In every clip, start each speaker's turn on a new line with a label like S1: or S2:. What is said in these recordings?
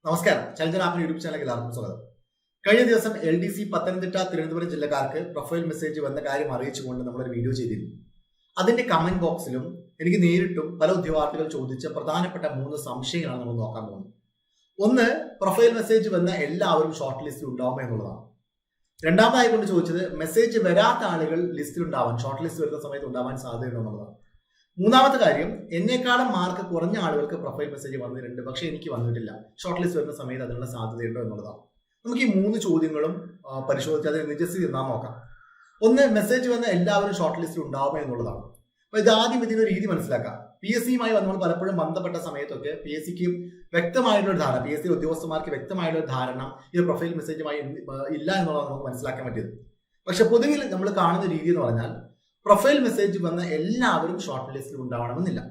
S1: നമസ്കാരം. ചലഞ്ചർ ആപ്പിന് യൂട്യൂബ് ചാനലിലേക്ക് എല്ലാവർക്കും സ്വാഗതം. കഴിഞ്ഞ ദിവസം LDC പത്തനംതിട്ട തിരുവനന്തപുരം ജില്ലക്കാർക്ക് പ്രൊഫൈൽ മെസ്സേജ് വന്ന കാര്യം അറിയിച്ചുകൊണ്ട് നമ്മളൊരു വീഡിയോ ചെയ്തിരുന്നു. അതിന്റെ കമന്റ് ബോക്സിലും എനിക്ക് നേരിട്ടും പല ഉദ്യോഗാർത്ഥികൾ ചോദിച്ച പ്രധാനപ്പെട്ട 3 സംശയങ്ങളാണ് നമ്മൾ നോക്കാൻ പോകുന്നത്. ഒന്ന്, പ്രൊഫൈൽ മെസ്സേജ് വന്ന എല്ലാവരും ഷോർട്ട് ലിസ്റ്റിൽ ഉണ്ടാവുമോ എന്നുള്ളതാണ്. രണ്ടാമതായി കൊണ്ട് ചോദിച്ചത് മെസ്സേജ് വരാത്ത ആളുകൾ ലിസ്റ്റിൽ ഉണ്ടാവാൻ, ഷോർട്ട് ലിസ്റ്റ് വരുന്ന സമയത്ത് ഉണ്ടാവാൻ സാധ്യതയുണ്ടോ എന്നുള്ളതാണ്. മൂന്നാമത്തെ കാര്യം, എന്നെക്കാളും മാർക്ക് കുറഞ്ഞ ആളുകൾക്ക് പ്രൊഫൈൽ മെസ്സേജ് വന്നിട്ടുണ്ട്, പക്ഷെ എനിക്ക് വന്നിട്ടില്ല, ഷോർട്ട് ലിസ്റ്റ് വരുന്ന സമയത്ത് അതിനുള്ള സാധ്യതയുണ്ടോ എന്നുള്ളതാണ്. നമുക്ക് ഈ 3 ചോദ്യങ്ങളും പരിശോധിച്ച് അതിനെ നിജസ്ഥിതി നാം നോക്കാം. ഒന്ന്, മെസ്സേജ് വന്ന എല്ലാവരും ഷോർട്ട് ലിസ്റ്റിൽ ഉണ്ടാവുമോ എന്നുള്ളതാണ്. അപ്പൊ ഇതാദ്യം ഇതിനൊരു രീതി മനസ്സിലാക്കാം. PSCയുമായി നമ്മൾ പലപ്പോഴും ബന്ധപ്പെട്ട സമയത്തൊക്കെ PSCക്ക് വ്യക്തമായിട്ടുള്ള ധാരണ, PSC ഉദ്യോഗസ്ഥന്മാർക്ക് വ്യക്തമായിട്ടുള്ള ധാരണ ഈ പ്രൊഫൈൽ മെസ്സേജുമായി ഇല്ല എന്നുള്ളതാണ് നമുക്ക് മനസ്സിലാക്കാൻ പറ്റിയത്. പക്ഷെ പൊതുവിൽ നമ്മൾ കാണുന്ന രീതി എന്ന് പറഞ്ഞാൽ പ്രൊഫൈൽ മെസ്സേജ് വന്ന എല്ലാവരും ഷോർട്ട് ലിസ്റ്റിൽ ഉണ്ടാവണമെന്നില്ല.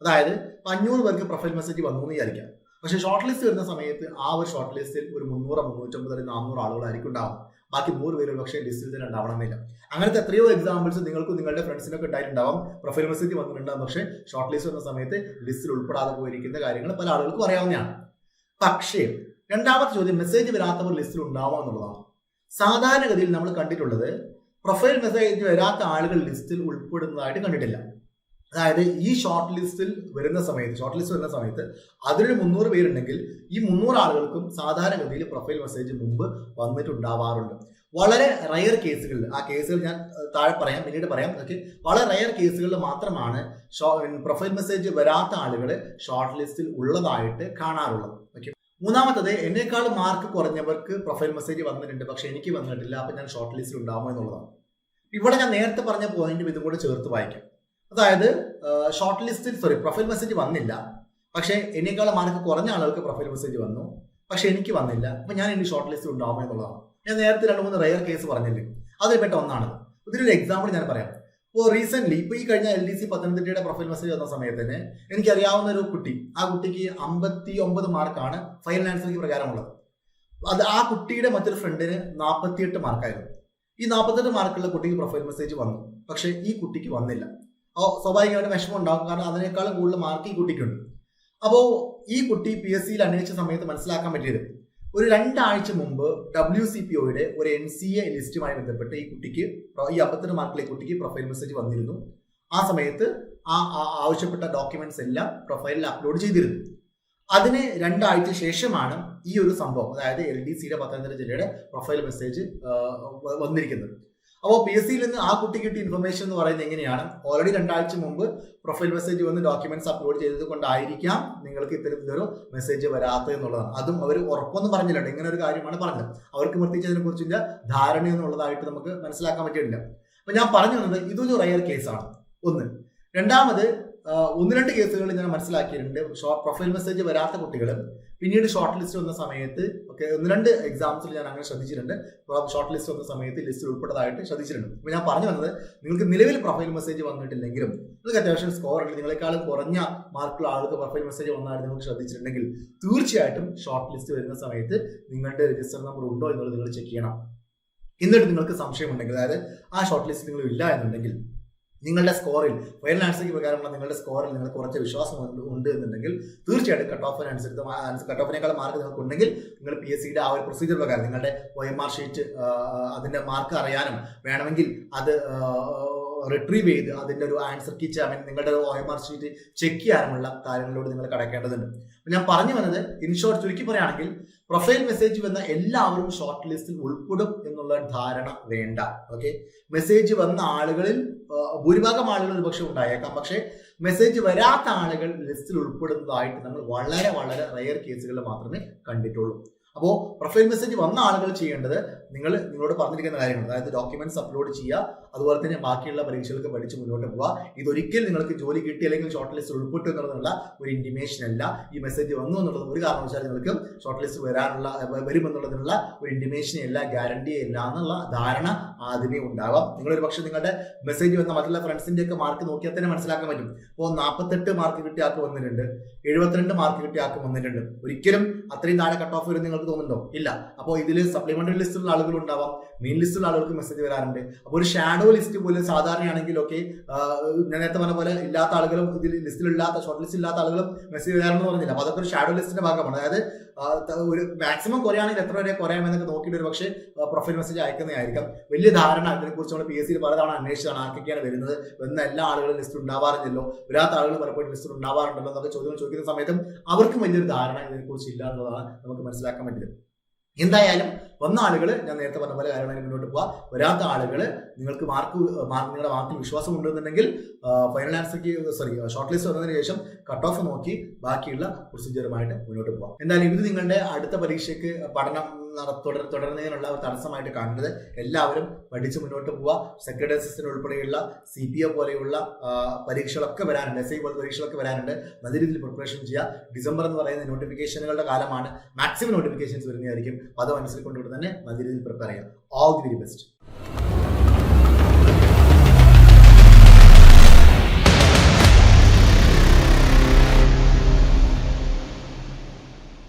S1: അതായത് 500 പേർക്ക് പ്രൊഫൈൽ മെസ്സേജ് വന്നു എന്ന് വിചാരിക്കാം. പക്ഷെ ഷോർട്ട് ലിസ്റ്റ് വരുന്ന സമയത്ത് ആ ഒരു ഷോർട്ട് ലിസ്റ്റിൽ ഒരു 300, 350, 400 ആളുകളായിരിക്കും ഉണ്ടാവും. ബാക്കി 100 പേര് പക്ഷേ ലിസ്റ്റിൽ തന്നെ ഉണ്ടാവണമെന്നില്ല. അങ്ങനത്തെ എത്രയോ എക്സാമ്പിൾസ് നിങ്ങൾക്കും നിങ്ങളുടെ ഫ്രണ്ട്സിനൊക്കെ ഉണ്ടായിട്ടുണ്ടാവും. പ്രൊഫൈൽ മെസ്സേജ് വന്നിട്ടുണ്ടാവും, പക്ഷേ ഷോർട്ട് ലിസ്റ്റ് വന്ന സമയത്ത് ലിസ്റ്റിൽ ഉൾപ്പെടാതെ പോയിരിക്കുന്ന കാര്യങ്ങൾ പല ആളുകൾക്കും അറിയാവുന്നതാണ്. പക്ഷേ രണ്ടാമത്തെ ചോദ്യം, മെസ്സേജ് വരാത്തവർ ലിസ്റ്റിൽ ഉണ്ടാവുക എന്നുള്ളതാണ്. സാധാരണഗതിയിൽ നമ്മൾ കണ്ടിട്ടുള്ളത് പ്രൊഫൈൽ മെസ്സേജ് വരാത്ത ആളുകൾ ലിസ്റ്റിൽ ഉൾപ്പെടുന്നതായിട്ട് കണ്ടിട്ടില്ല. അതായത് ഈ ഷോർട്ട് ലിസ്റ്റ് വരുന്ന സമയത്ത് അതിലൊരു 300 പേരുണ്ടെങ്കിൽ ഈ 300 ആളുകൾക്കും സാധാരണഗതിയിൽ പ്രൊഫൈൽ മെസ്സേജ് മുമ്പ് വന്നിട്ടുണ്ടാവാറുണ്ട്. വളരെ റയർ കേസുകളിൽ, ആ കേസുകൾ ഞാൻ താഴെ പറയാം, പിന്നീട് പറയാം. ഓക്കെ, വളരെ റയർ കേസുകളിൽ മാത്രമാണ് പ്രൊഫൈൽ മെസ്സേജ് വരാത്ത ആളുകൾ ഷോർട്ട് ലിസ്റ്റിൽ ഉള്ളതായിട്ട് കാണാറുള്ളത്. ഓക്കെ, മൂന്നാമത്തത്, എന്നേക്കാൾ മാർക്ക് കുറഞ്ഞവർക്ക് പ്രൊഫൈൽ മെസ്സേജ് വന്നിട്ടുണ്ട്, പക്ഷെ എനിക്ക് വന്നിട്ടില്ല, അപ്പൊ ഞാൻ ഷോർട്ട് ലിസ്റ്റിൽ ഉണ്ടാവുമോ എന്നുള്ളതാണ്. ഇവിടെ ഞാൻ നേരത്തെ പറഞ്ഞ പോയിന്റും ഇതും കൂടെ ചേർത്ത് വായിക്കാം. അതായത് പ്രൊഫൈൽ മെസ്സേജ് വന്നില്ല, പക്ഷെ എന്നേക്കാൾ മാർക്ക് കുറഞ്ഞ ആളുകൾക്ക് പ്രൊഫൈൽ മെസ്സേജ് വന്നു, പക്ഷെ എനിക്ക് വന്നില്ല, അപ്പൊ ഞാൻ ഇനി ഷോർട്ട് ലിസ്റ്റിൽ ഉണ്ടാവുമോ എന്നുള്ളതാണ്. ഞാൻ നേരത്തെ 2-3 റയർ കേസ് പറഞ്ഞില്ലേ, അതിൽ പെട്ട ഒന്നാണ്. ഇതിനൊരു എക്സാമ്പിൾ ഞാൻ പറയാം. ഇപ്പോൾ റീസെന്റ് ഈ കഴിഞ്ഞ LDC പത്തനംതിട്ടയുടെ പ്രൊഫൈൽ മെസ്സേജ് വന്ന സമയത്ത് തന്നെ എനിക്കറിയാവുന്ന ഒരു കുട്ടി, ആ കുട്ടിക്ക് 59 മാർക്കാണ് ഫൈനൽ ആൻസറിക്ക് പ്രകാരമുള്ളത്. ആ കുട്ടിയുടെ മറ്റൊരു ഫ്രണ്ടിന് 48 മാർക്കായിരുന്നു. ഈ 48 മാർക്കുള്ള കുട്ടിക്ക് പ്രൊഫൈൽ മെസ്സേജ് വന്നു, പക്ഷെ ഈ കുട്ടിക്ക് വന്നില്ല. സ്വാഭാവികമായിട്ട് വിഷമം ഉണ്ടാകും, കാരണം അതിനേക്കാളും കൂടുതൽ മാർക്ക് ഈ കുട്ടിക്കുണ്ട്. അപ്പോൾ ഈ കുട്ടി PSCയിൽ അന്വേഷിച്ച സമയത്ത് മനസ്സിലാക്കാൻ പറ്റിയത്, ഒരു 2 ആഴ്ച മുമ്പ് WCPOയുടെ ഒരു NCA ലിസ്റ്റുമായി ബന്ധപ്പെട്ട് ഈ കുട്ടിക്ക്, ഈ 58 മാർക്കിലെ കുട്ടിക്ക് പ്രൊഫൈൽ മെസ്സേജ് വന്നിരുന്നു. ആ സമയത്ത് ആവശ്യപ്പെട്ട ഡോക്യുമെന്റ്സ് എല്ലാം പ്രൊഫൈലിൽ അപ്ലോഡ് ചെയ്തിരുന്നു. അതിന് 2 ആഴ്ച ശേഷമാണ് ഈ ഒരു സംഭവം, അതായത് LDCയുടെ പത്തനംതിട്ട ജില്ലയുടെ പ്രൊഫൈൽ മെസ്സേജ് വന്നിരിക്കുന്നത്. അപ്പോൾ PSCയിൽ നിന്ന് ആ കുട്ടി കിട്ടിയ ഇൻഫർമേഷൻ എന്ന് പറയുന്നത് എങ്ങനെയാണ്, ഓൾറെഡി 2 ആഴ്ച മുമ്പ് പ്രൊഫൈൽ മെസ്സേജ് വന്ന് ഡോക്യുമെന്റ്സ് അപ്ലോഡ് ചെയ്തത് കൊണ്ടായിരിക്കാം നിങ്ങൾക്ക് ഇത്തരത്തിലൊരു മെസ്സേജ് വരാത്തത് എന്നുള്ളതാണ്. അതും അവർ ഉറപ്പൊന്നും പറഞ്ഞില്ല, ഇങ്ങനെ ഒരു കാര്യമാണ് പറഞ്ഞത്. അവർക്ക് പ്രത്യേകിച്ച് അതിനെ കുറിച്ചുള്ള ധാരണയൊന്നുള്ളതായിട്ട് നമുക്ക് മനസ്സിലാക്കാൻ പറ്റിയിട്ടില്ല. അപ്പൊ ഞാൻ പറഞ്ഞു വന്നത് ഇതൊരു റയർ കേസാണ്. ഒന്ന്. രണ്ടാമത്, 1-2 കേസുകളിൽ ഞാൻ മനസ്സിലാക്കിയിട്ടുണ്ട്, പ്രൊഫൈൽ മെസ്സേജ് വരാത്ത കുട്ടികൾ പിന്നീട് ഷോർട്ട് ലിസ്റ്റ് വന്ന സമയത്ത്, ഓക്കെ, 1-2 എക്സാംസിൽ ഞാൻ അങ്ങനെ ശ്രദ്ധിച്ചിട്ടുണ്ട്, ഷോർട്ട് ലിസ്റ്റ് വന്ന സമയത്ത് ലിസ്റ്റിൽ ഉൾപ്പെട്ടതായിട്ട് ശ്രദ്ധിച്ചിട്ടുണ്ട്. അപ്പോൾ ഞാൻ പറഞ്ഞു വന്നത്, നിങ്ങൾക്ക് നിലവിൽ പ്രൊഫൈൽ മെസ്സേജ് വന്നിട്ടില്ലെങ്കിലും നിങ്ങൾക്ക് അത്യാവശ്യം സ്കോർ ഉണ്ട്, നിങ്ങളെക്കാളും കുറഞ്ഞ മാർക്കുള്ള ആൾക്ക് പ്രൊഫൈൽ മെസ്സേജ് വന്നായിട്ട് നിങ്ങൾ ശ്രദ്ധിച്ചിട്ടുണ്ടെങ്കിൽ തീർച്ചയായിട്ടും ഷോർട്ട് ലിസ്റ്റ് വരുന്ന സമയത്ത് നിങ്ങളുടെ രജിസ്റ്റർ നമ്പർ ഉണ്ടോ എന്നുള്ളത് നിങ്ങൾ ചെക്ക് ചെയ്യണം. എന്നിട്ട് നിങ്ങൾക്ക് സംശയമുണ്ടെങ്കിൽ, അതായത് ആ ഷോർട്ട് ലിസ്റ്റ് നിങ്ങൾ ഇല്ല എന്നുണ്ടെങ്കിൽ, നിങ്ങളുടെ സ്കോറിൽ, ഫൈനൽ ആൻസറിക്ക് പ്രകാരമുള്ള നിങ്ങളുടെ സ്കോറിൽ നിങ്ങൾ കുറച്ച് വിശ്വാസം ഉണ്ട് എന്നുണ്ടെങ്കിൽ തീർച്ചയായിട്ടും കട്ട് ഓഫിനേക്കാൾ മാർക്ക് നിങ്ങൾക്ക് ഉണ്ടെങ്കിൽ നിങ്ങൾ PSCയുടെ ആ ഒരു പ്രൊസീജിയർ പ്രകാരം നിങ്ങളുടെ OMR ഷീറ്റ്, അതിന്റെ മാർക്ക് അറിയാനും വേണമെങ്കിൽ അത് റിട്രീവ് ചെയ്ത് അതിന്റെ ഒരു ആൻസർ കീ, നിങ്ങളുടെ OMR ഷീറ്റ് ചെക്ക് ചെയ്യാനുമുള്ള കാര്യങ്ങളിലൂടെ നിങ്ങൾ കടക്കേണ്ടതുണ്ട്. ഞാൻ പറഞ്ഞു വന്നത്, ഇൻ ഷോർട്ട് ചുരുക്കി പറയുകയാണെങ്കിൽ, പ്രൊഫൈൽ മെസ്സേജ് വന്ന എല്ലാവരും ഷോർട്ട് ലിസ്റ്റിൽ ഉൾപ്പെടും എന്നുള്ള ധാരണ വേണ്ട. ഓക്കെ, മെസ്സേജ് വന്ന ആളുകളിൽ ഭൂരിഭാഗം ആളുകൾ ഒരുപക്ഷെ ഉണ്ടായേക്കാം, പക്ഷേ മെസ്സേജ് വരാത്ത ആളുകൾ ലിസ്റ്റിൽ ഉൾപ്പെടുന്നതായിട്ട് നമ്മൾ വളരെ വളരെ റയർ കേസുകളിൽ മാത്രമേ കണ്ടിട്ടുള്ളൂ. അപ്പോൾ പ്രൊഫൈൽ മെസ്സേജ് വന്ന ആളുകൾ ചെയ്യേണ്ടത്, നിങ്ങളോട് പറഞ്ഞിരിക്കുന്ന കാര്യങ്ങൾ, അതായത് ഡോക്യുമെന്റ്സ് അപ്ലോഡ് ചെയ്യുക, അതുപോലെ തന്നെ ബാക്കിയുള്ള പരീക്ഷകൾക്ക് പഠിച്ച് മുന്നോട്ട് പോവുക. ഇതൊരിക്കൽ നിങ്ങൾക്ക് ജോലി കിട്ടി അല്ലെങ്കിൽ ഷോർട്ട് ലിസ്റ്റ് ഉൾപ്പെട്ടു എന്നുള്ളതിനുള്ള ഒരു ഇൻഡിമേഷൻ അല്ല. ഈ മെസ്സേജ് വന്നു എന്നുള്ളത് ഒരു കാരണവശാലും നിങ്ങൾക്ക് ഷോർട്ട് ലിസ്റ്റ് വരുമെന്നുള്ളതിനുള്ള ഒരു ഇൻഡിമേഷൻ അല്ല, ഗ്യാരണ്ടി അല്ല എന്നുള്ള ധാരണ ആദ്യമേ ഉണ്ടാവാം. നിങ്ങളൊരു പക്ഷേ നിങ്ങളുടെ മെസ്സേജ് വന്ന മറ്റുള്ള ഫ്രണ്ട്സിന്റെ ഒക്കെ മാർക്ക് നോക്കിയാൽ തന്നെ മനസ്സിലാക്കാൻ പറ്റും. ഇപ്പോൾ 48 മാർക്ക് കിട്ടിയ ആൾക്ക് വന്നിട്ടുണ്ട്, 72 മാർക്ക് കിട്ടിയ ആൾക്ക് വന്നിട്ടുണ്ട്. ഒരിക്കലും അത്രയും താഴെ കട്ട് ഓഫ് വരും നിങ്ങൾക്ക് നിങ്ങൾക്ക് തോന്നുന്നുണ്ടോ? ഇല്ല. അപ്പോൾ ഇതിൽ സപ്ലിമെന്ററി ലിസ്റ്റിലുള്ള ആളുകൾ ഉണ്ടാവാം, മെയിൻ ലിസ്റ്റിലുള്ള ആളുകൾക്ക് മെസ്സേജ് വരാറുണ്ട്. അപ്പോൾ ഒരു ഷാഡോ ലിസ്റ്റ് പോലും സാധാരണയാണെങ്കിലൊക്കെ ഞാൻ നേരത്തെ പറഞ്ഞ പോലെ ഇല്ലാത്ത ആളുകളും ഇതിൽ ലിസ്റ്റിലില്ലാത്ത ഷോർട്ട് ലിസ്റ്റ് ഇല്ലാത്ത ആളുകളും മെസ്സേജ് വരാറെന്ന് പറഞ്ഞില്ല. അപ്പോൾ അതൊക്കെ ഒരു ഷാഡോ ലിസ്റ്റിന്റെ ഭാഗമാണ്. അതായത് ഒരു മാക്സിമം കുറയാണെങ്കിൽ എത്ര വരെ കുറയാമെന്നൊക്കെ നോക്കിയിട്ട് ഒരു പക്ഷേ പ്രൊഫൈൽ മെസ്സേജ് അയക്കുന്നതായിരിക്കാം. വലിയ ധാരണ ഇതിനെക്കുറിച്ച് നമ്മൾ PSC പലതവണ അന്വേഷിച്ചാണ് ആർക്കൊക്കെയാണ് വരുന്നത് എന്ന എല്ലാ ആളുകളും ലിസ്റ്റ് ഉണ്ടാവാറില്ലല്ലോ, വരാത്ത ആളുകൾ പലപ്പോഴും ലിസ്റ്റിൽ ഉണ്ടാവാറുണ്ടല്ലോ എന്നൊക്കെ ചോദ്യങ്ങൾ ചോദിക്കുന്ന സമയത്തും അവർക്കും വലിയൊരു ധാരണ ഇതിനെക്കുറിച്ച് ഇല്ല എന്നുള്ളതാണ് നമുക്ക് മനസ്സിലാക്കാൻ പറ്റിയത്. എന്തായാലും വന്ന ആളുകൾ ഞാൻ നേരത്തെ പറഞ്ഞ പോലെ കാര്യമായി മുന്നോട്ട് പോവുക. വരാത്ത ആളുകൾ നിങ്ങൾക്ക് നിങ്ങളുടെ മാർക്കിൽ വിശ്വാസം ഉണ്ടെന്നുണ്ടെങ്കിൽ ഫൈനൽ ആൻസർക്ക് ഷോർട്ട് ലിസ്റ്റ് വന്നതിന് ശേഷം കട്ട് ഓഫ് നോക്കി ബാക്കിയുള്ള പ്രൊസീജിയറുമായിട്ട് മുന്നോട്ട് പോകാം. എന്തായാലും ഇത് നിങ്ങളുടെ അടുത്ത പരീക്ഷയ്ക്ക് പഠനം തുടരുന്നതിനുള്ള ഒരു തടസ്സമായിട്ട് കാണുന്നത്. എല്ലാവരും പഠിച്ച് മുന്നോട്ട് പോവുക. സെക്രട്ടറി അസിസ്റ്റന്റ് ഉൾപ്പെടെയുള്ള CPO പോലെയുള്ള പരീക്ഷകളൊക്കെ വരാനുണ്ട്, SI പോലത്തെ പരീക്ഷകളൊക്കെ വരാനുണ്ട്. നല്ല രീതിയിൽ പ്രിപ്പറേഷൻ ചെയ്യുക. ഡിസംബർ എന്ന് പറയുന്ന നോട്ടിഫിക്കേഷനുകളുടെ കാലമാണ്. മാക്സിമം നോട്ടിഫിക്കേഷൻസ് വരുന്നതായിരിക്കും. അത് മനസ്സിൽ കൊണ്ടുകൊണ്ട് തന്നെ നല്ല രീതിയിൽ പ്രിപ്പയർ ചെയ്യാം. All the very best.